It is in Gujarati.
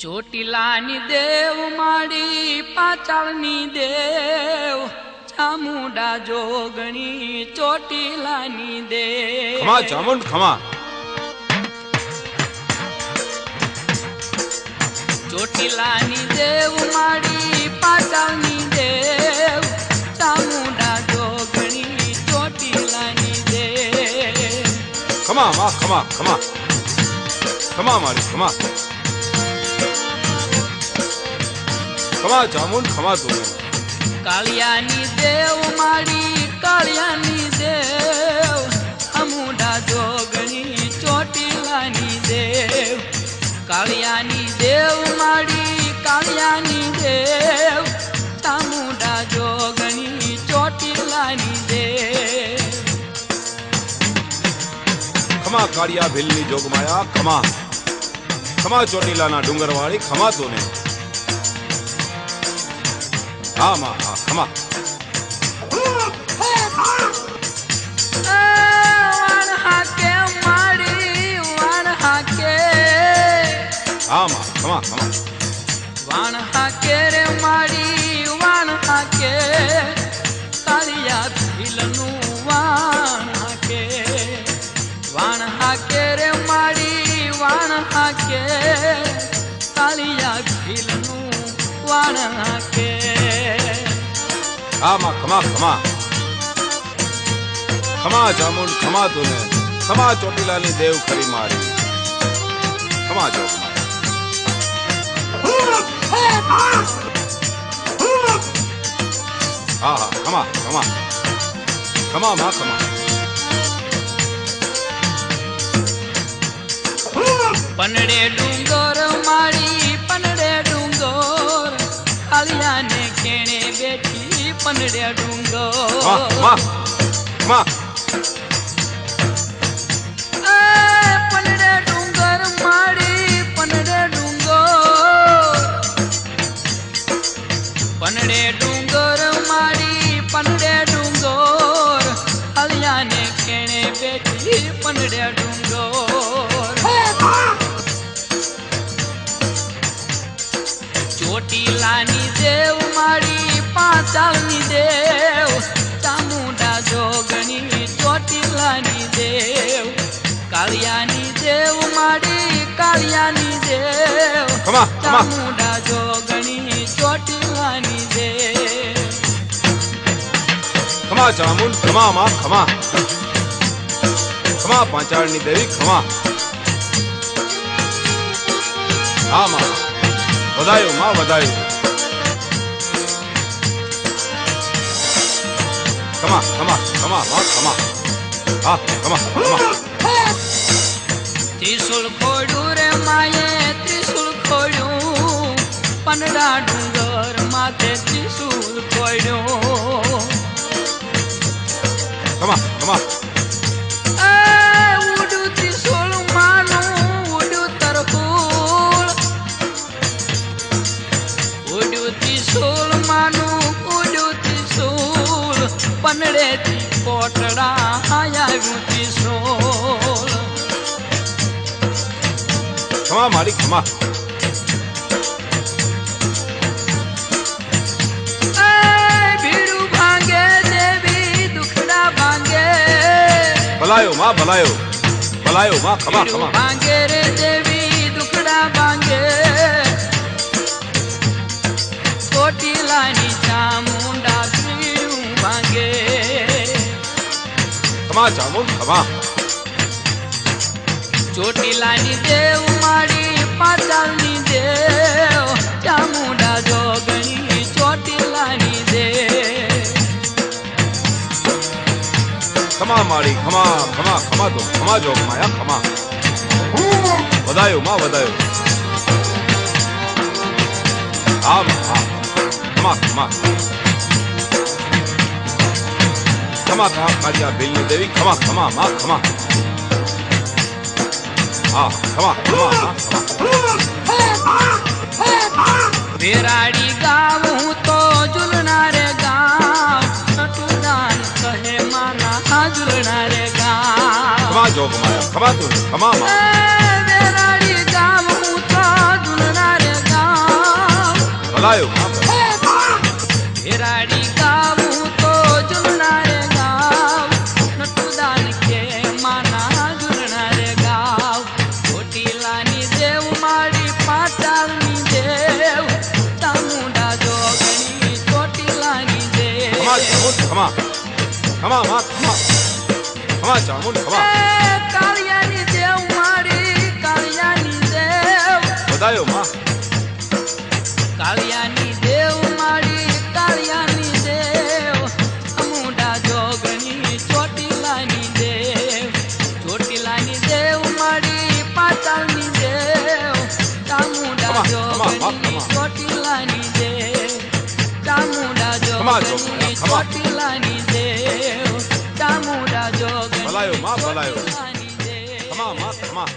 ચોટીલાની દેવ માડી પાચાળની દેવ ચામુંડા જોગણી ચોટીલાની દેવ ખમા ચામુંડ ખમા ચોટીલાની દેવ માડી પાચાળની દેવ ચામુંડા જોગણી ચોટીલાની દેવ ખમા માં ખમા ખમા ખમા મારી ખમા ખમા ચામુંડ ખમા તું કાળિયાની દેવ માડી કાળિયાની દેવ ચામુંડા જોગણી ચોટીલાની દેવ કાળિયાની દેવ માડી કાળિયાની દેવ ચામુંડા જોગણી ચોટીલાની દેવ ખમા કાળિયા ભીલની જોગમાયા ખમા ખમા ચોટીલાના ડુંગરવાળી ખમા તોને હા માં હા ખમા હા માં ખમા ખમા વાણ હાકે રે માડી વાણ હાકે કાળિયા ભીલનું વાણ હાકે રે માડી વાણ હાકે કાળિયા ભીલનું વાણ હાકે હા માં ખમા ખમા ખમા ચામુંડ ખમા તુને ખમા ચોટીલાની દેવ ખરી મારી ખમા જોગમાયા હા હા ખમા ખમા ખમા માં ખમા પનડે ડુંગર માડી પનડે ડુંગર કાળિયાને કેણે બેઠી પનડે ડુંગર માં માં પનડે ડુંગર માડી પનડે ડુંગર પનડે ડુંગર માડી પનડે ડુંગર કાળિયાને કેણે બેઠી પનડે ડુંગર ચોટીલાની દેવ માડી પાચાળની દેવ ચામુંડા જોગણી ચોટીલાની દેવ કાળિયાની દેવ માડી કાળિયાની દેવ ચામુંડા જોગણી ચોટીલાની દેવ ખમા ચામુંડ ખમા માં ખમા ખમા પાંચાળની દેવી ખમા હા માં વધાયો માં વધાયો ખમા ખમા ખમા માં ખમા હા ખમા ખમા ત્રિશુલ ખોડ્યું રે માયે ત્રિશુલ ખોડ્યું પનડા ડુંગર માથે ત્રિશુલ ખોડ્યું ખમા ખમા ઉડ્યું ત્રિશુલ માનું ઉડ્યું તરફૂલ ઉડ્યું ત્રિશુલ માનું ઉડ્યું ત્રિશુલ પનડેથી કોટડા આવ્યું ત્રિશુલ ખમા મારી ખમા ભીડું ભાંગે દેવી દુખડા ભાંગે ભલાયો માં ભલાયો ભલાયો માં ખમા ખમા ભાંગે રે દેવી દુખડા ભાંગે ચોટીલાની ચામુંડા ભીડું ભાંગે ખમા ચામુંડ ખમા ચોટીલાની દેવ માડી પાચાળની દેવ ચામુંડા જોગણી ચોટીલાની દેવ ખમા મારી ખમા ખમા ખમા તો ખમા જોગમાયા ખમા વધાયો માં વધાયો હા હા ખમા ખમા ખમા કાળિયા ભીલની દેવી ખમા ખમા માં ખમા હા ખમા ખમા વેરાડી ગાવ હું તો ઝુલના રે ગાવ નટુદાન કહે માના ઝુલના રે ગાવ ખમા જોગમાયા ખમા તું ખમા માં વેરાડી ગાવ હું તો ઝુલના રે બધાયો માં વેરાડી ગાવું તો ઝૂલના રે ગાવ નટુદાન કે માના ઝૂલના રે ગાવ ચોટીલાની દેવ મારી પાટાળની દેવ ચામુંડા જોગણી ચોટીલાની દેવ ખમા માં ખમા ચામુંડ ખમા કાળિયાની દેવ મારી કાળિયાની દેવ બધાયો માં કાળિયાની દેવ મારી કાળિયાની દેવ ચામુંડા જોગણી ચોટીલાની દેવ ચોટીલાની દેવ મારી પાતાળની દેવ ચામુંડા જોગણી ચોટીલાની દેવ ચામુંડા જોગણી ચોટીલાની દેવ ચામુંડા જોગણી ભલાયો માં ભલાયો ચોટીલાની દેવ ખમા